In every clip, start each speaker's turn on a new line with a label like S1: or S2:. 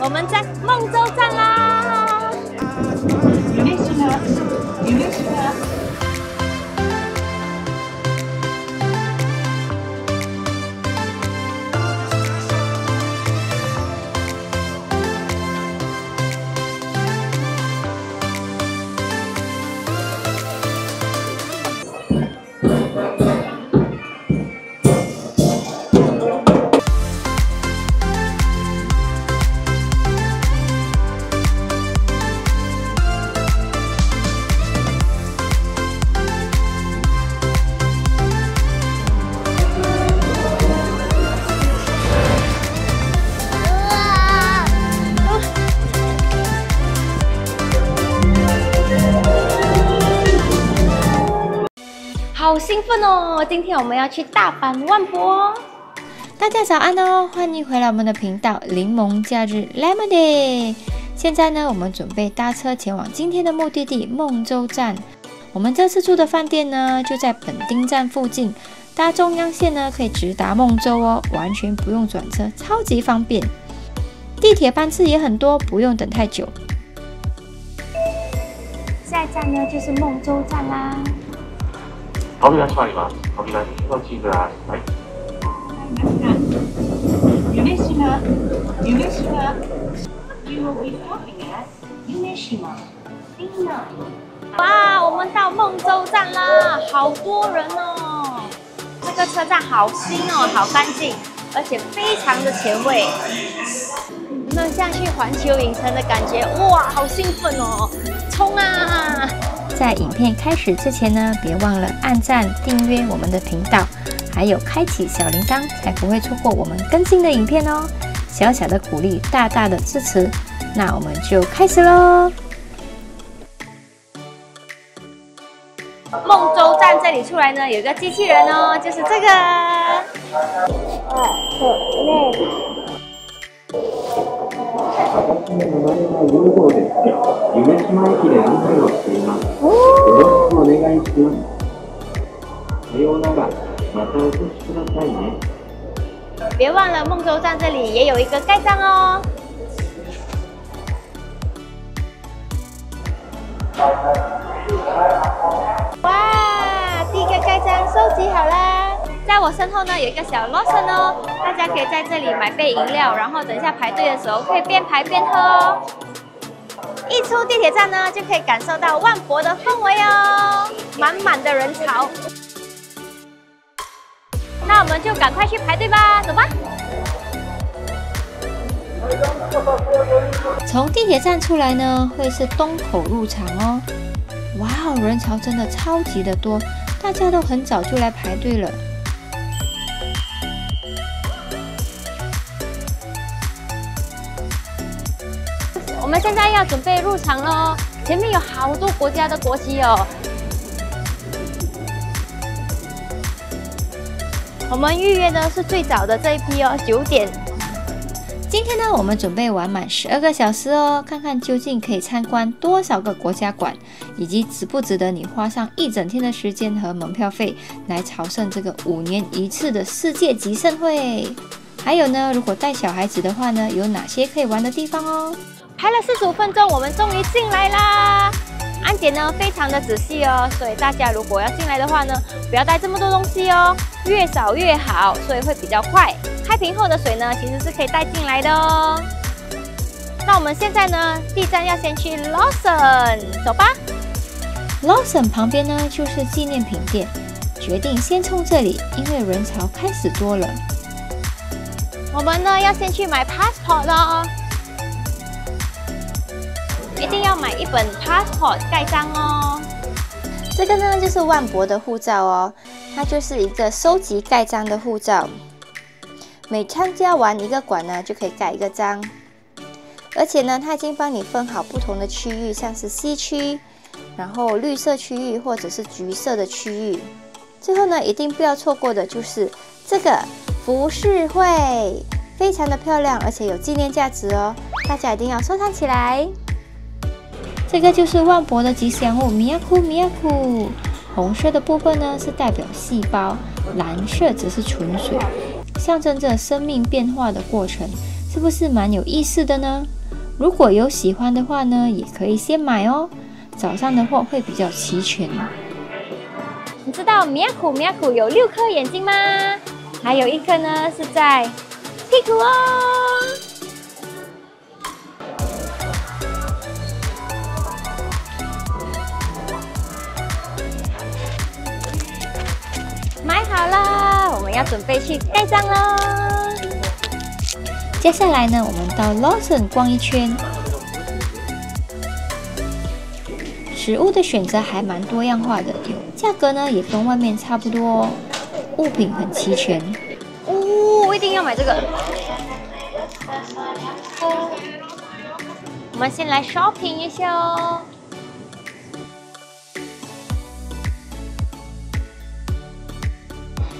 S1: 我们在孟州站啦！好兴奋哦！今天我们要去大阪万博。
S2: 大家早安哦，欢迎回来我们的频道柠檬假日 Lemon Day。现在呢，我们准备搭车前往今天的目的地孟州站。我们这次住的饭店呢，就在本町站附近，搭中央线呢可以直达孟州哦，完全不用转车，超级方便。地铁班次也很多，不用等太久。
S1: 下一站呢就是孟州站啦。
S3: 扉閉まります。扉にお待ちください。夢島。You will be stopping at 夢島。
S1: 哇，我们到孟州站啦，好多人哦！这个车站好新哦，好干净，而且非常的前卫。有没有像去环球影城的感觉？哇，好兴奋哦！冲啊！
S2: 在影片开始之前呢，别忘了按赞、订阅我们的频道，还有开启小铃铛，才不会错过我们更新的影片哦。小小的鼓励，大大的支持。那我们就开始喽。
S1: 孟州站这里出来呢，有一个机器人哦，就是这个。
S3: 私の名前は10号です。夢島駅で案内をしています。よろしくお願いします。さようなら。またお越しくださいね。
S1: 别忘了孟州站这里也有一个盖章哦。哇，第一个盖章收集好啦！在我身后呢有一个小 Lawson 哦，大家可以在这里买杯饮料，然后等一下排队的时候可以边排边喝哦。一出地铁站呢，就可以感受到万博的氛围哦，满满的人潮。那我们就赶快去排队吧，走吧。
S2: 从地铁站出来呢，会是东口入场哦。哇哦，人潮真的超级的多，大家都很早就来排队了。
S1: 我们现在要准备入场喽，前面有好多国家的国旗哦。我们预约的是最早的这一批哦，9点。
S2: 今天呢，我们准备玩满12个小时哦，看看究竟可以参观多少个国家馆，以及值不值得你花上一整天的时间和门票费来朝圣这个5年一次的世界级盛会。还有呢，如果带小孩子的话呢，有哪些可以玩的地方哦？
S1: 排了45分钟，我们终于进来啦！安检呢非常的仔细哦，所以大家如果要进来的话呢，不要带这么多东西哦，越少越好，所以会比较快。开瓶后的水呢，其实是可以带进来的哦。那我们现在呢，第一站要先去 Lawson， 走吧。
S2: Lawson 旁边呢就是纪念品店，决定先冲这里，因为人潮开始多了。
S1: 我们呢要先去买 passport 哦。一定要买一本 passport 盖章哦。
S2: 这个呢就是万博的护照哦，它就是一个收集盖章的护照。每参加完一个馆呢，就可以盖一个章。而且呢，它已经帮你分好不同的区域，像是西区，然后绿色区域或者是橘色的区域。最后呢，一定不要错过的就是这个浮世绘，非常的漂亮，而且有纪念价值哦，大家一定要收藏起来。这个就是万博的吉祥物米亚库米亚库，红色的部分呢是代表细胞，蓝色则是纯水，象征着生命变化的过程，是不是蛮有意思的呢？如果有喜欢的话呢，也可以先买哦。早上的货会比较齐全。
S1: 你知道米亚库有6颗眼睛吗？还有1颗呢是在屁股哦。买好了，我们要准备去盖章喽。
S2: 接下来呢，我们到 Lawson 逛一圈。食物的选择还蛮多样化的，价格呢也跟外面差不多哦，物品很齐全。
S1: 我一定要买这个。我们先来 shopping 一下哦。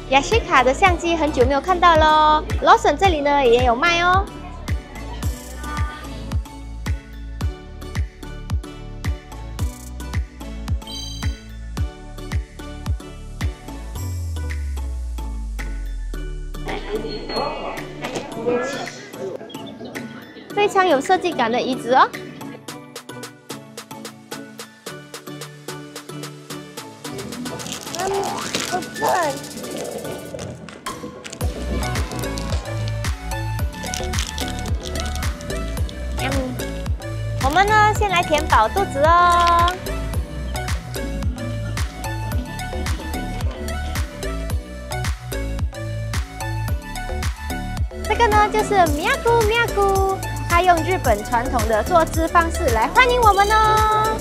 S1: 雅西卡的相机很久没有看到咯 ，Lawson 这里呢也有卖哦。非常有设计感的椅子哦。我们呢，先来填饱肚子哦。这个呢，就是米亚库，它用日本传统的坐姿方式来欢迎我们哦。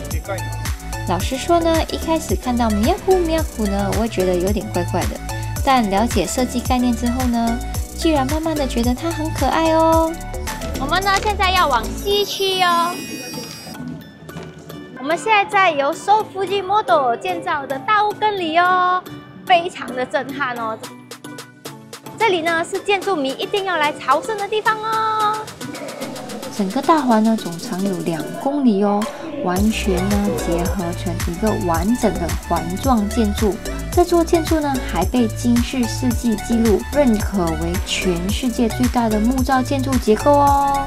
S2: 老实说呢，一开始看到米亚库呢，我会觉得有点怪怪的，但了解设计概念之后呢，居然慢慢的觉得它很可爱哦。
S1: 我们呢，现在要往西区哦。我们现在在由首富Fujimoto建造的大屋根里哦，非常的震撼哦。这里呢是建筑迷一定要来朝圣的地方哦。
S2: 整个大环呢总长有2公里哦，完全呢结合成一个完整的环状建筑。这座建筑呢还被金氏世纪纪录认可为全世界最大的木造建筑结构哦。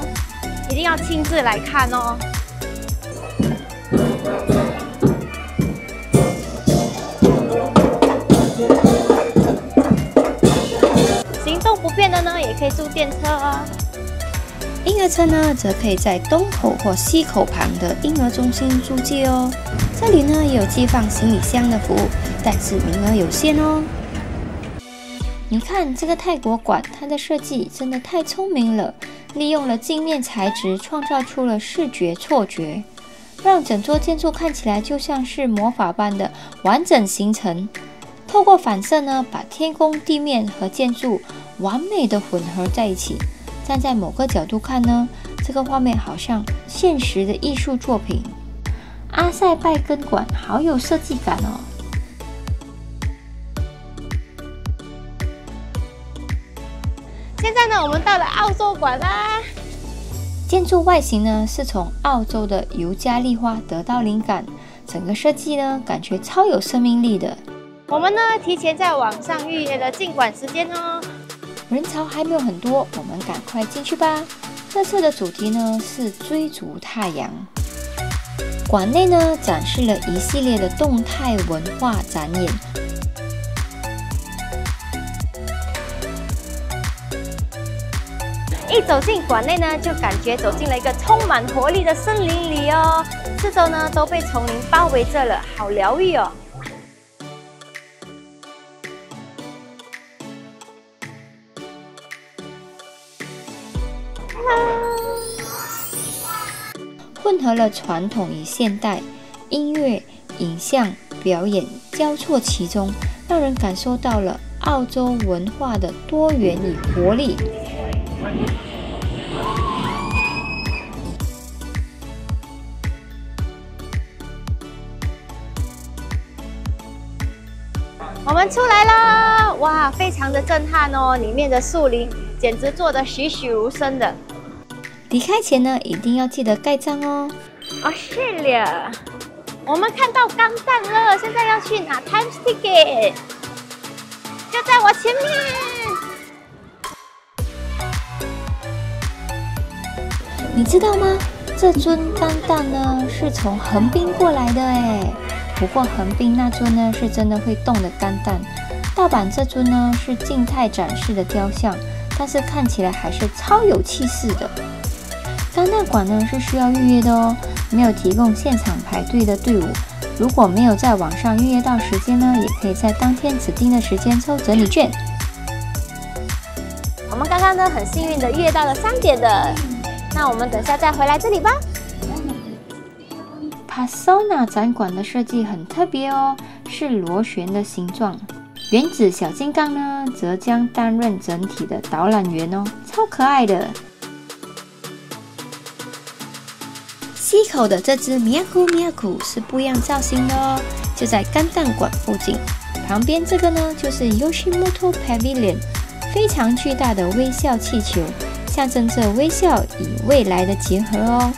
S1: 一定要亲自来看哦。行动不便的呢，也可以租电车哦。
S2: 婴儿车呢，则可以在东口或西口旁的婴儿中心租借哦。这里呢也有寄放行李箱的服务，但是名额有限哦。你看这个泰国馆，它的设计真的太聪明了，利用了镜面材质，创造出了视觉错觉，让整座建筑看起来就像是魔法般的完整形成。透过反射呢，把天空、地面和建筑完美的混合在一起。站在某个角度看呢，这个画面好像现实的艺术作品。阿塞拜根馆好有设计感哦。
S1: 现在呢，我们到了澳洲馆啦。
S2: 建筑外形呢是从澳洲的尤加利花得到灵感，整个设计呢感觉超有生命力的。
S1: 我们呢提前在网上预约了进馆时间哦。
S2: 人潮还没有很多，我们赶快进去吧。这次的主题呢是追逐太阳。馆内呢展示了一系列的动态文化展演。
S1: 一走进馆内呢，就感觉走进了一个充满活力的森林里哦。四周呢都被丛林包围着了，好疗愈哦。
S2: 混合了传统与现代，音乐、影像、表演交错其中，让人感受到了澳洲文化的多元与活力。
S1: 我们出来了，哇，非常的震撼哦！里面的树林简直做得栩栩如生的。
S2: 离开前呢，一定要记得盖章哦。
S1: 哦，是了，我们看到钢弹了，现在要去拿 Times Ticket， 就在我前面。
S2: 你知道吗？这尊钢弹呢是从横滨过来的哎，不过横滨那尊呢是真的会动的钢弹，大阪这尊呢是静态展示的雕像，但是看起来还是超有气势的。钢弹馆呢是需要预约的哦，没有提供现场排队的队伍。如果没有在网上预约到时间呢，也可以在当天指定的时间抽整理券。
S1: 我们刚刚呢很幸运的预约到了3点的，那我们等下再回来这里吧。
S2: Pasona 展馆的设计很特别哦，是螺旋的形状。原子小金刚呢，则将担任整体的导览员哦，超可爱的。西口的这只米亚库是不一样造型的哦，就在钢弹馆附近。旁边这个呢，就是 Yoshimoto Pavilion， 非常巨大的微笑气球，象征着微笑与未来的结合哦。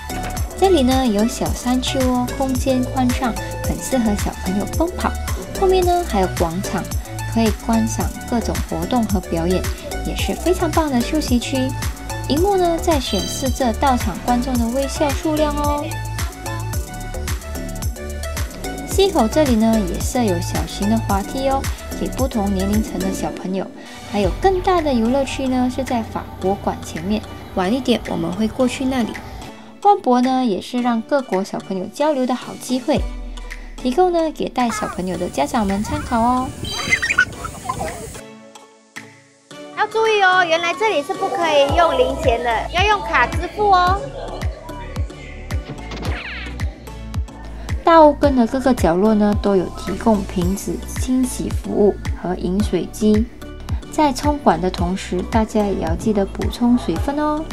S2: 这里呢有小山丘哦，空间宽敞，很适合小朋友奔跑。后面呢还有广场，可以观赏各种活动和表演，也是非常棒的休息区。荧幕呢在显示着到场观众的微笑数量哦。西口这里呢也设有小型的滑梯哦，给不同年龄层的小朋友。还有更大的游乐区呢是在法国馆前面，晚一点我们会过去那里。万博呢也是让各国小朋友交流的好机会，提供呢给带小朋友的家长们参考哦。
S1: 要注意哦，原来这里是不可以用零钱的，要用卡支付哦。
S2: 大屋根的各个角落呢都有提供瓶子清洗服务和饮水机，在冲馆的同时，大家也要记得补充水分哦。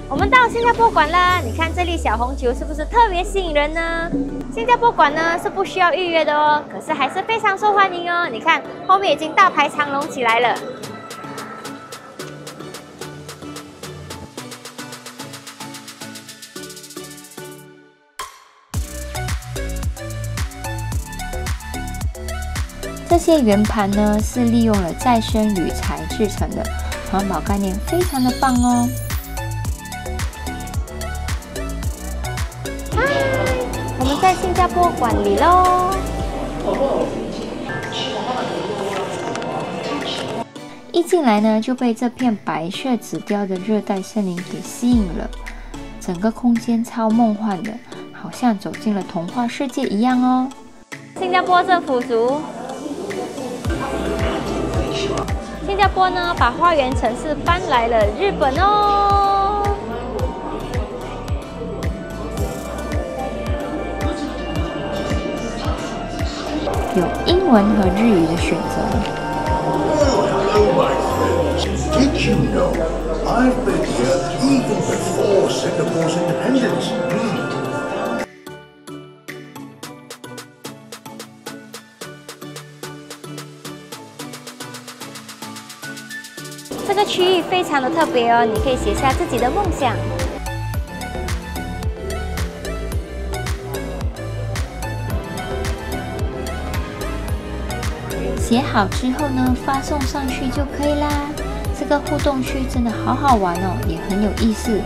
S1: 我们到新加坡馆啦，你看这粒小红球是不是特别吸引人呢？新加坡馆呢是不需要预约的哦，可是还是非常受欢迎哦。你看后面已经大排长龙起来了。
S2: 这些圆盘呢是利用了再生铝材制成的，环保概念非常的棒哦。
S1: 我们在新加坡馆里喽。
S2: 一进来呢就被这片白色纸雕的热带森林给吸引了，整个空间超梦幻的，好像走进了童话世界一样哦。
S1: 新加坡政府族。新加坡呢，把花园城市搬来了日本哦。
S2: 有英文和日语的选择。
S4: Hello, my friends. Did you know I've been here even before Singapore's independence?
S1: 这个区域非常的特别哦，你可以写下自己的梦想。
S2: 写好之后呢，发送上去就可以啦。这个互动区真的好好玩哦，也很有意思。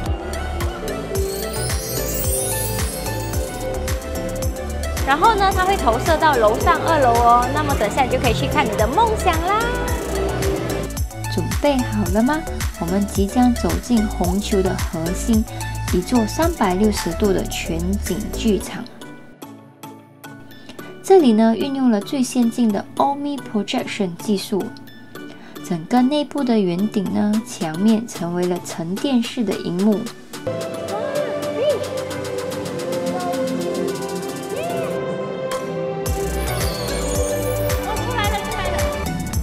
S1: 然后呢，它会投射到楼上2楼哦。那么等下你就可以去看你的梦想啦。
S2: 准备好了吗？我们即将走进红球的核心，一座360度的全景剧场。这里呢，运用了最先进的 Omni Projection 技术，整个内部的圆顶呢，墙面成为了沉淀式的荧幕。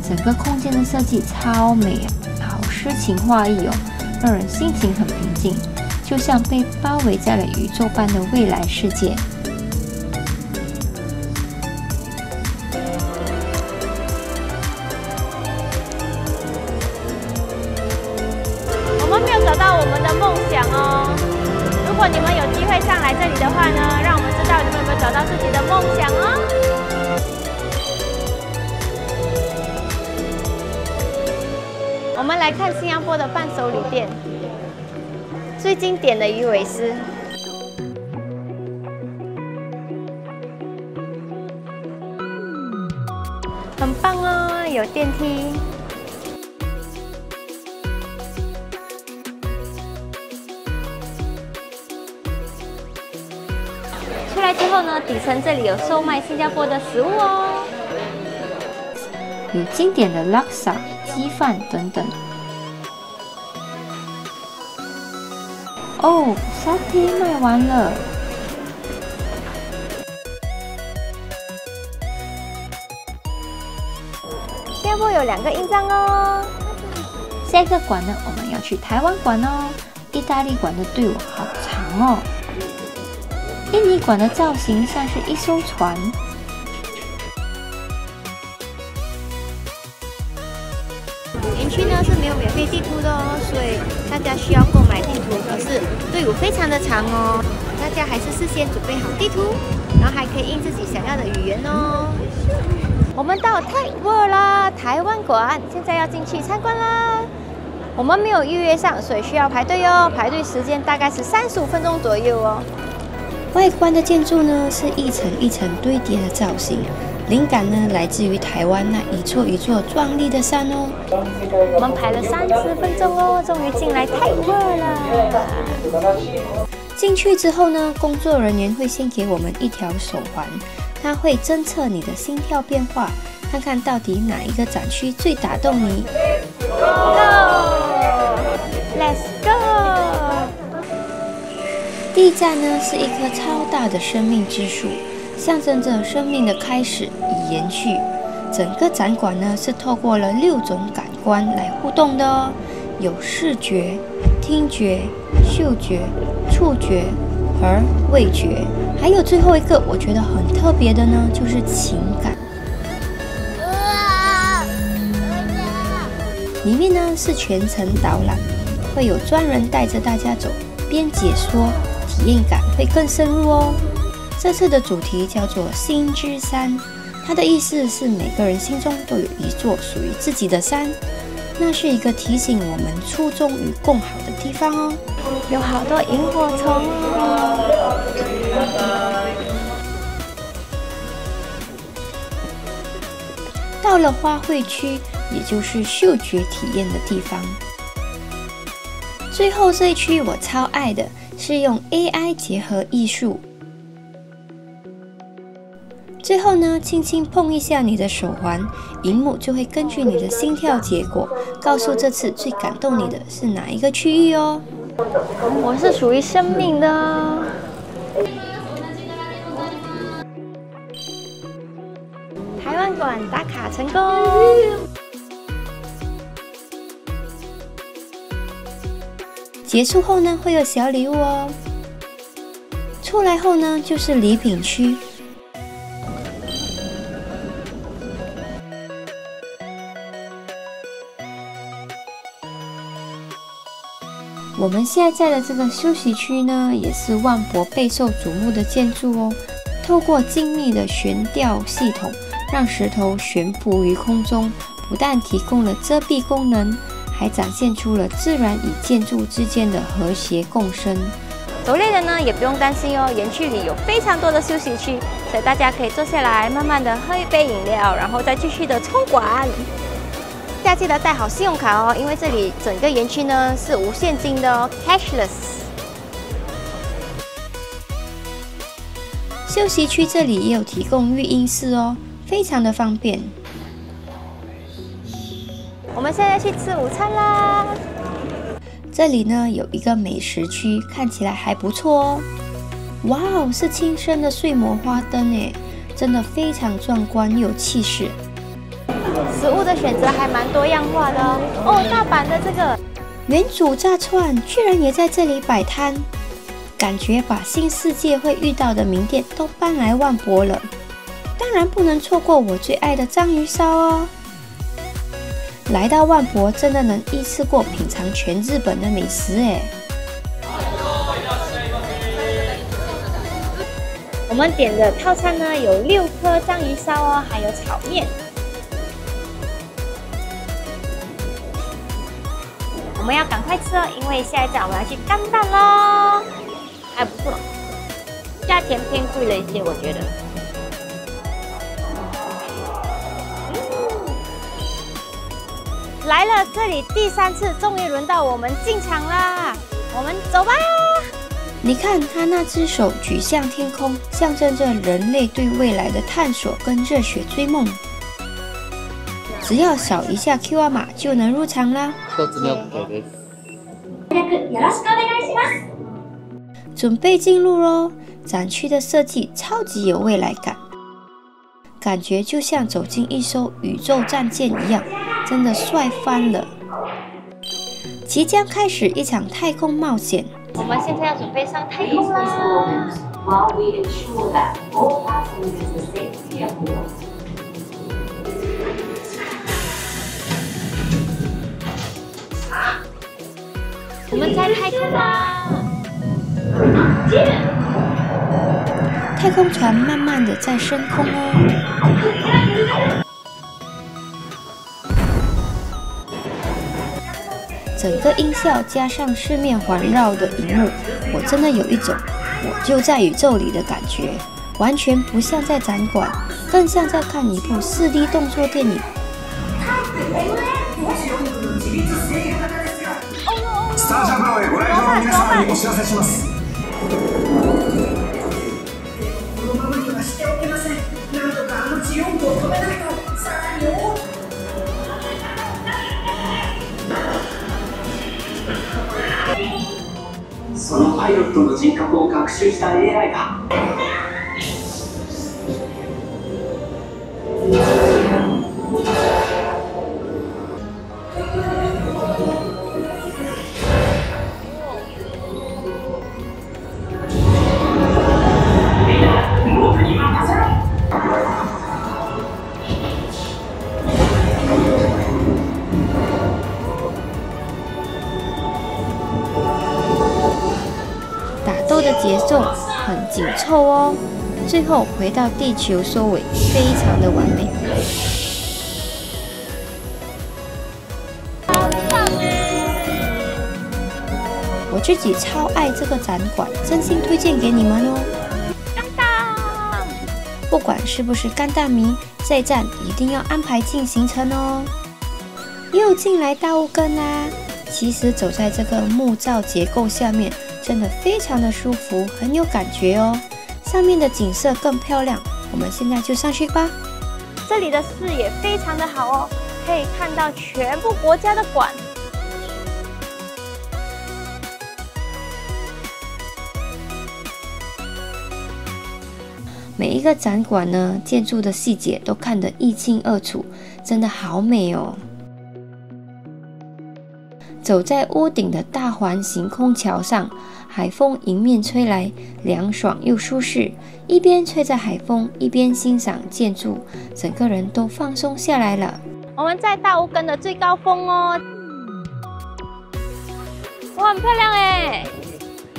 S2: 整个空间的设计超美，好诗情画意哦，让人心情很平静，就像被包围在了宇宙般的未来世界。
S1: 我们没有找到我们的梦想哦。如果你们有机会上来这里的话呢，让我们知道你们有没有找到自己的梦想哦。我们来看新加坡的伴手礼店，最经典的鱼尾狮。有电梯。出来之后呢，底层这里有售卖新加坡的食物哦，
S2: 有经典的拉萨、鸡饭等等。哦，沙爹卖完了。
S1: 新加坡有2个印章哦。
S2: 下一个馆呢，我们要去台湾馆哦。意大利馆的队伍好长哦。印尼馆的造型像是一艘船。
S1: 园区呢是没有免费地图的哦，所以大家需要购买地图。可是队伍非常的长哦，大家还是事先准备好地图，然后还可以印自己想要的语言哦。我们到泰国啦，台湾馆，现在要进去参观啦。我们没有预约上，所以需要排队哦。排队时间大概是35分钟左右哦。
S2: 外观的建筑呢是一层一层堆叠的造型，灵感呢来自于台湾那一座一座壮丽的山哦。
S1: 我们排了30分钟哦，终于进来泰国了。
S2: 进去之后呢，工作人员会先给我们一条手环，它会侦测你的心跳变化，看看到底哪一个展区最打动你。
S1: Go，Let's go。
S2: 第一站呢是一棵超大的生命之树，象征着生命的开始与延续。整个展馆呢是透过了6种感官来互动的哦，有视觉、听觉、嗅觉、触觉和味觉，还有最后一个我觉得很特别的呢，就是情感。里面呢是全程导览，会有专人带着大家走，边解说，体验感会更深入哦。这次的主题叫做心之山，它的意思是每个人心中都有一座属于自己的山，那是一个提醒我们初衷与共好的地方哦。
S1: 有好多萤火虫哦。
S2: 到了花卉区，也就是嗅觉体验的地方。最后这一区我超爱的是用 AI 结合艺术。最后呢，轻轻碰一下你的手环，萤幕就会根据你的心跳结果，告诉这次最感动你的是哪一个区域哦。
S1: 我是属于生命的。台湾馆打卡成功。
S2: 结束后呢，会有小礼物哦。出来后呢，就是礼品区。我们现在在的这个休息区呢，也是万博备受瞩目的建筑哦。透过精密的悬吊系统，让石头悬浮于空中，不但提供了遮蔽功能，还展现出了自然与建筑之间的和谐共生。
S1: 走累了呢，也不用担心哦，园区里有非常多的休息区，所以大家可以坐下来，慢慢的喝一杯饮料，然后再继续的冲馆。大家记得带好信用卡哦，因为这里整个园区呢是无现金的哦 ，cashless。
S2: 休息区这里也有提供育婴室哦，非常的方便。
S1: 我们现在去吃午餐啦。
S2: 这里呢有一个美食区，看起来还不错哦。哇哦，是亲生的碎膜花灯诶，真的非常壮观又有气势。
S1: 食物的选择还蛮多样化的哦。哦，大阪的这个
S2: 元祖炸串居然也在这里摆摊，感觉把新世界会遇到的名店都搬来万博了。当然不能错过我最爱的章鱼烧哦。来到万博真的能一次过品尝全日本的美食诶。
S1: 我们点的套餐呢有6颗章鱼烧哦，还有炒面。我们要赶快吃哦，因为下一站我们要去干蛋咯。还不错，价钱偏贵了一些，我觉得。来了，这里第3次，终于轮到我们进场啦！我们走吧。
S2: 你看，他那只手举向天空，象征着人类对未来的探索跟热血追梦。只要扫一下 QR 码就能入场啦。准备进入咯！展区的设计超级有未来感，感觉就像走进一艘宇宙战舰一样，真的帅翻了！即将开始一场太空冒险。
S1: 我们现在要准备上太空啦！我们在太空啦！
S2: 太空船慢慢的在升空哦。整个音效加上四面环绕的荧幕，我真的有一种我就在宇宙里的感觉，完全不像在展馆，更像在看一部4D 动作电影。
S4: スタージャパンへご来場の皆様にお知らせします。このままにはしておけません。なんとかジオンコを止めないと、さらに大きく。そのパイロットの人格を学習した AI が。
S2: 的节奏很紧凑哦，最后回到地球收尾，非常的完美。我自己超爱这个展馆，真心推荐给你们哦。
S1: 干大，
S2: 不管是不是干大迷，这一站一定要安排进行程哦。又进来大雾根啦，其实走在这个木造结构下面。真的非常的舒服，很有感觉哦。上面的景色更漂亮，我们现在就上去吧。
S1: 这里的视野非常的好哦，可以看到全部国家的馆。
S2: 每一个展馆呢，建筑的细节都看得一清二楚，真的好美哦。走在屋顶的大环形空桥上，海风迎面吹来，凉爽又舒适。一边吹着海风，一边欣赏建筑，整个人都放松下来了。
S1: 我们在大雾根的最高峰哦，哇，很漂亮哎，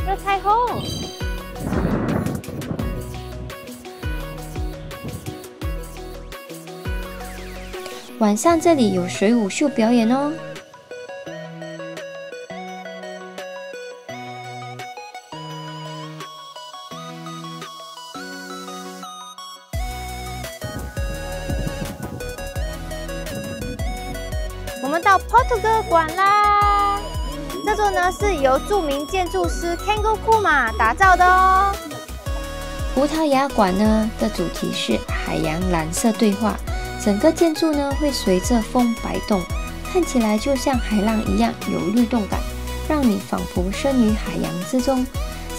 S1: 有彩虹。
S2: 晚上这里有水舞秀表演哦。
S1: 我们到 Portugal 馆啦，这座呢是由著名建筑师 Kengo Kuma 打造的哦。
S2: 葡萄牙馆呢的主题是海洋蓝色对话，整个建筑呢会随着风摆动，看起来就像海浪一样有律动感，让你仿佛身于海洋之中。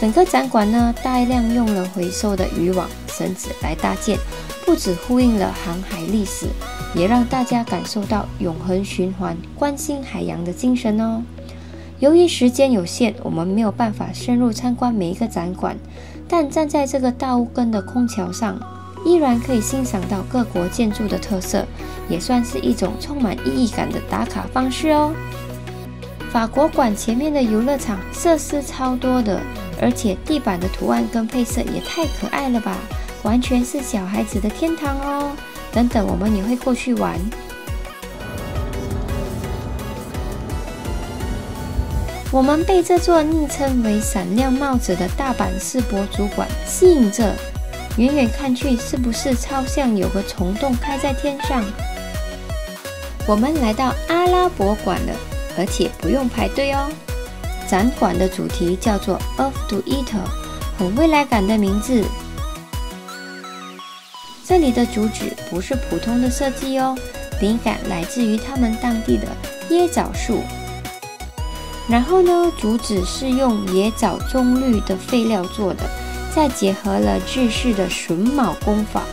S2: 整个展馆呢大量用了回收的渔网、绳子来搭建，不只呼应了航海历史，也让大家感受到永恒循环、关心海洋的精神哦。由于时间有限，我们没有办法深入参观每一个展馆，但站在这个大雾根的空桥上，依然可以欣赏到各国建筑的特色，也算是一种充满意义感的打卡方式哦。法国馆前面的游乐场设施超多的，而且地板的图案跟配色也太可爱了吧，完全是小孩子的天堂哦。等等，我们也会过去玩。我们被这座昵称为闪亮帽子的大阪世博主馆吸引着，远远看去是不是超像有个虫洞开在天上？我们来到阿拉伯馆了，而且不用排队哦。展馆的主题叫做 Of to Eat， 很未来感的名字。这里的主旨不是普通的设计哦，灵感来自于他们当地的椰枣树。然后呢，主旨是用野枣棕榈的废料做的，再结合了日式的榫卯工法，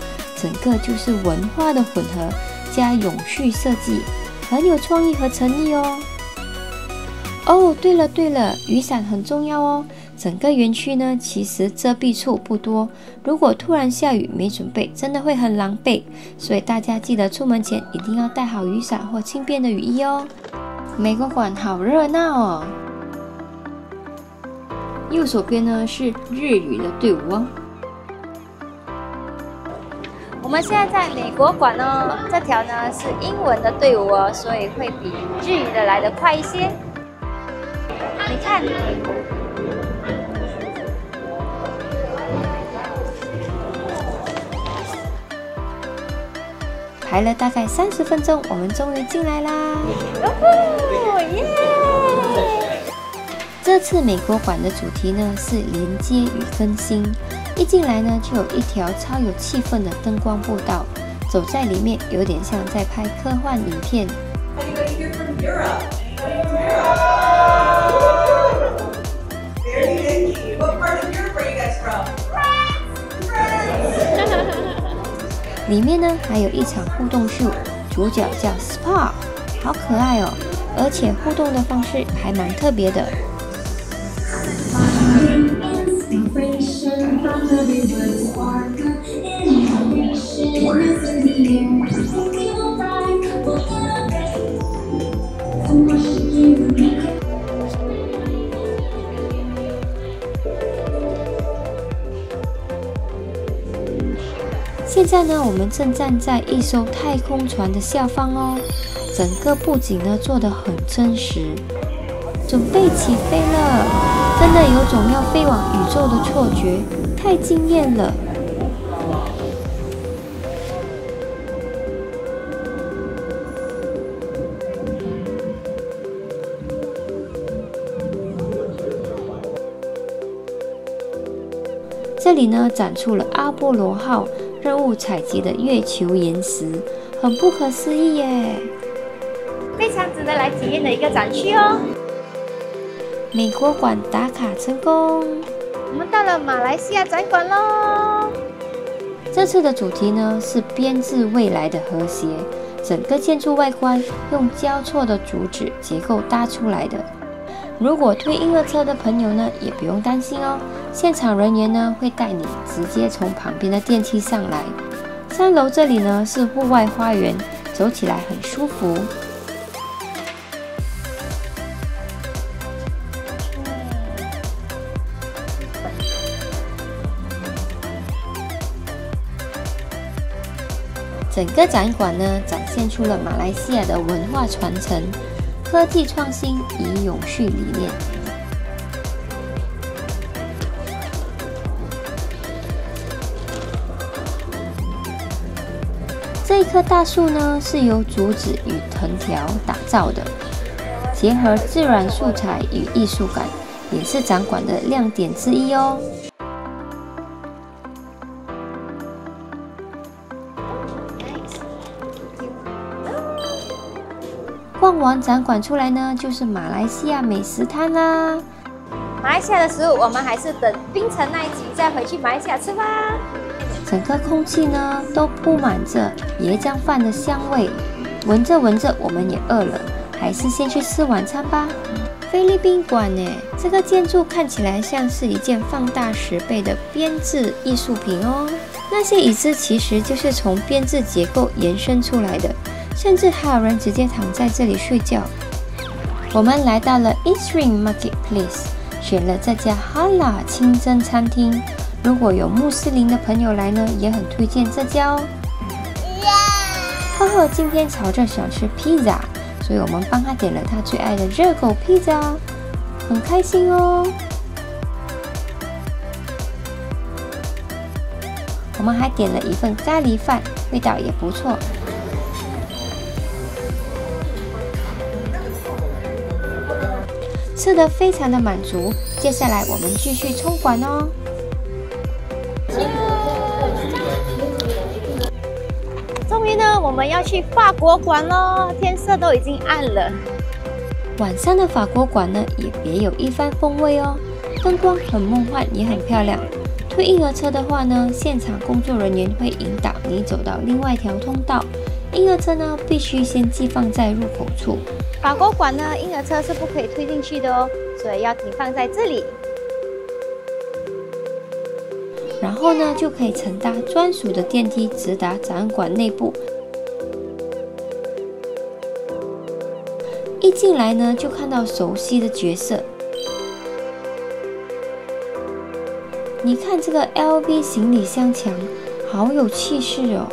S2: 整个就是文化的混合加永续设计，很有创意和诚意哦。哦，对了，雨伞很重要哦。整个园区呢，其实遮蔽处不多，如果突然下雨没准备，真的会很狼狈。所以大家记得出门前一定要带好雨伞或轻便的雨衣哦。美国馆好热闹哦。右手边呢是日语的队伍哦。
S1: 我们现在在美国馆哦，这条呢是英文的队伍哦，所以会比日语的来得快一些。你看，
S2: 排了大概30分钟，我们终于进来啦！
S1: 耶！
S2: 这次美国馆的主题呢是连接与更新。一进来呢，就有一条超有气氛的灯光步道，走在里面有点像在拍科幻影片。里面呢还有一场互动秀，主角叫 Spa， 好可爱哦，而且互动的方式还蛮特别的。现在呢，我们正站在一艘太空船的下方哦，整个布景呢做得很真实，准备起飞了，真的有种要飞往宇宙的错觉，太惊艳了。这里呢展出了阿波罗号任务采集的月球岩石，很不可思议耶！
S1: 非常值得来体验的一个展区哦。
S2: 美国馆打卡成功，
S1: 我们到了马来西亚展馆喽。
S2: 这次的主题呢是编织未来的和谐，整个建筑外观用交错的竹子结构搭出来的。如果推婴儿车的朋友呢，也不用担心哦。现场人员呢会带你直接从旁边的电梯上来。3楼这里呢是户外花园，走起来很舒服。整个展馆呢展现出了马来西亚的文化传承、科技创新与永续理念。这一棵大树呢，是由竹子与藤条打造的，结合自然素材与艺术感，也是展馆的亮点之一哦。逛完展馆出来呢，就是马来西亚美食摊啦。
S1: 马来西亚的食物，我们还是等槟城那一集再回去马来西亚吃吧。
S2: 整个空气呢都布满着椰浆饭的香味，闻着闻着我们也饿了，还是先去吃晚餐吧。菲律宾馆呢，这个建筑看起来像是一件放大10倍的编制艺术品哦。那些椅子其实就是从编制结构延伸出来的，甚至还有人直接躺在这里睡觉。我们来到了 Eastring Marketplace， 选了这家哈拉清真餐厅。如果有穆斯林的朋友来呢，也很推荐这家哦。赫赫今天吵着想吃披萨，所以我们帮他点了他最爱的热狗披萨，很开心哦。我们还点了一份咖喱饭，味道也不错。吃得非常的满足。接下来我们继续冲馆哦。
S1: 终于呢，我们要去法国馆喽，天色都已经暗了。
S2: 晚上的法国馆呢，也别有一番风味哦，灯光很梦幻，也很漂亮。推婴儿车的话呢，现场工作人员会引导你走到另外一条通道。婴儿车呢，必须先寄放在入口处。
S1: 法国馆呢，婴儿车是不可以推进去的哦，所以要停放在这里。
S2: 然后呢，就可以乘搭专属的电梯直达展馆内部。一进来呢，就看到熟悉的角色。你看这个 LV 行李箱墙，好有气势哦。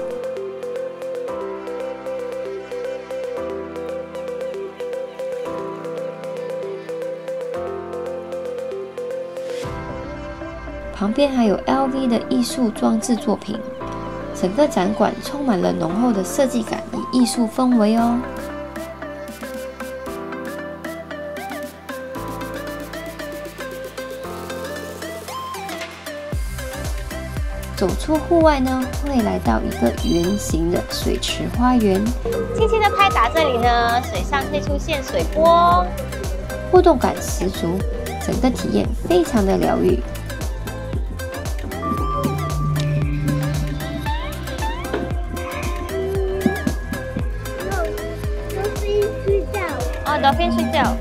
S2: 旁边还有 LV 的艺术装置作品，整个展馆充满了浓厚的设计感与艺术氛围哦。走出户外呢，会来到一个圆形的水池花园。
S1: 轻轻的拍打这里呢，水上会出现水波，
S2: 互动感十足，整个体验非常的疗愈。
S1: 哦，dolphin 睡觉。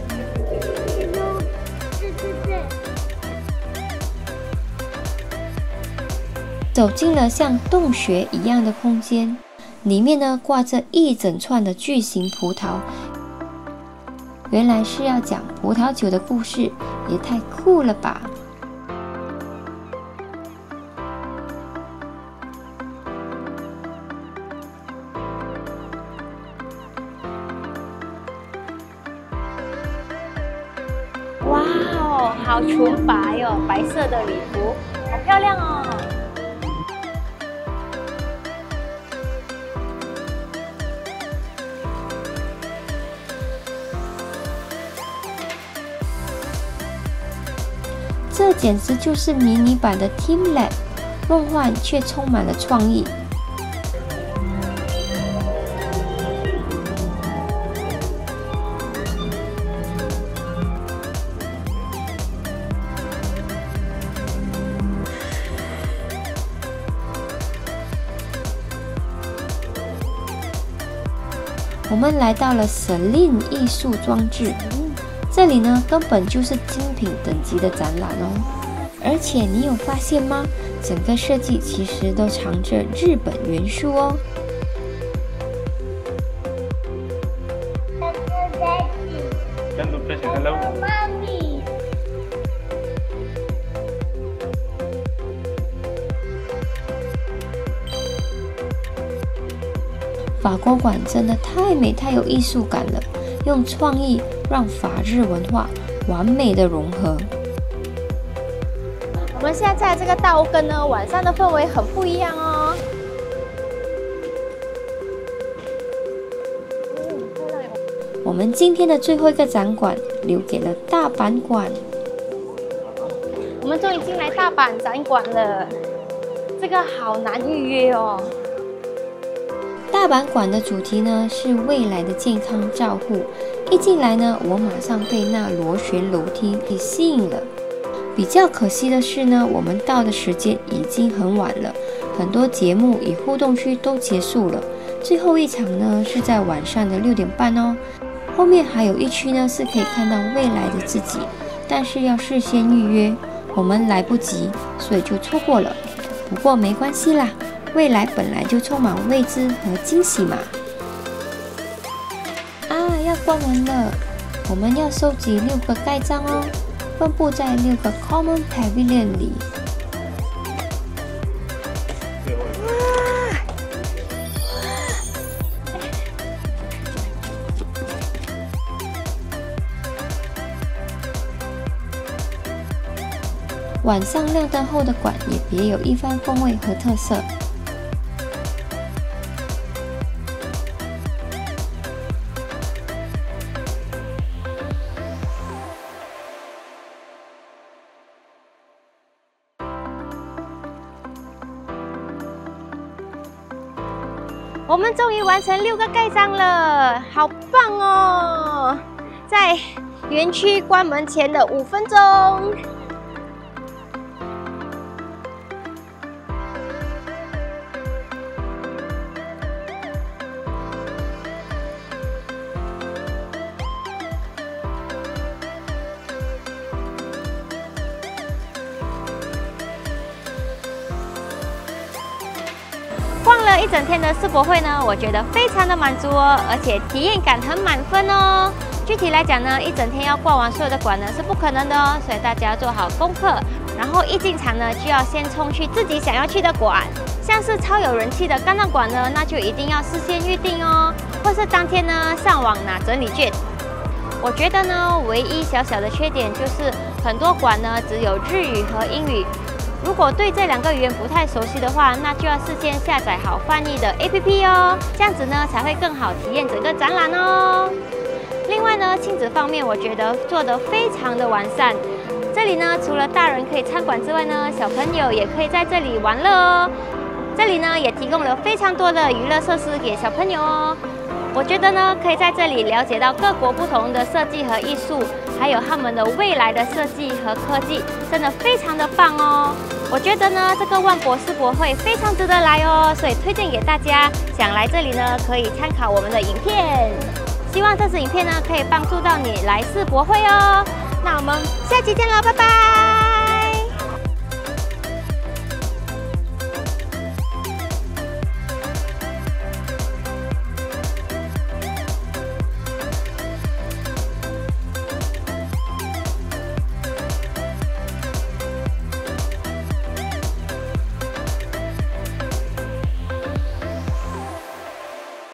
S2: 走进了像洞穴一样的空间，里面呢挂着一整串的巨型葡萄，原来是要讲葡萄酒的故事，也太酷了吧！
S1: 哇哦，好纯白哦，白色的礼服，好漂亮哦。
S2: 这简直就是迷你版的 Teamland， 梦幻却充满了创意。我们来到了 Celine 艺术装置。这里呢，根本就是精品等级的展览哦！而且你有发现吗？整个设计其实都藏着日本元素哦。法国馆真的太美太有艺术感了，用创意让法日文化完美的融合。
S1: 我们现在在这个道根呢，晚上的氛围很不一样哦。
S2: 我们今天的最后一个展馆留给了大阪馆。
S1: 我们终于进来大阪展馆了，这个好难预约哦。
S2: 大阪馆的主题呢是未来的健康照护。一进来呢，我马上被那螺旋楼梯给吸引了。比较可惜的是呢，我们到的时间已经很晚了，很多节目与互动区都结束了。最后一场呢是在晚上的6点半哦。后面还有一区呢是可以看到未来的自己，但是要事先预约，我们来不及，所以就错过了。不过没关系啦，未来本来就充满未知和惊喜嘛。要关门了，我们要收集6个盖章哦，分布在6个 Common Pavilion 里。晚上亮灯后的馆也别有一番风味和特色。
S1: 我们终于完成6个盖章了，好棒哦！在园区关门前的5分钟。逛了一整天的世博会呢，我觉得非常的满足哦，而且体验感很满分哦。具体来讲呢，一整天要逛完所有的馆呢是不可能的哦，所以大家要做好功课，然后一进场呢就要先冲去自己想要去的馆，像是超有人气的钢弹馆呢，那就一定要事先预定哦，或是当天呢上网拿整理券。我觉得呢，唯一小小的缺点就是很多馆呢只有日语和英语。如果对这2个语言不太熟悉的话，那就要事先下载好翻译的 APP 哦，这样子呢才会更好体验整个展览哦。另外呢，亲子方面我觉得做得非常的完善。这里呢，除了大人可以参观之外呢，小朋友也可以在这里玩乐哦。这里呢也提供了非常多的娱乐设施给小朋友哦。我觉得呢，可以在这里了解到各国不同的设计和艺术，还有他们的未来的设计和科技，真的非常的棒哦。我觉得呢，这个万博世博会非常值得来哦，所以推荐给大家。想来这里呢，可以参考我们的影片。希望这支影片呢，可以帮助到你来世博会哦。那我们下期见了，拜拜。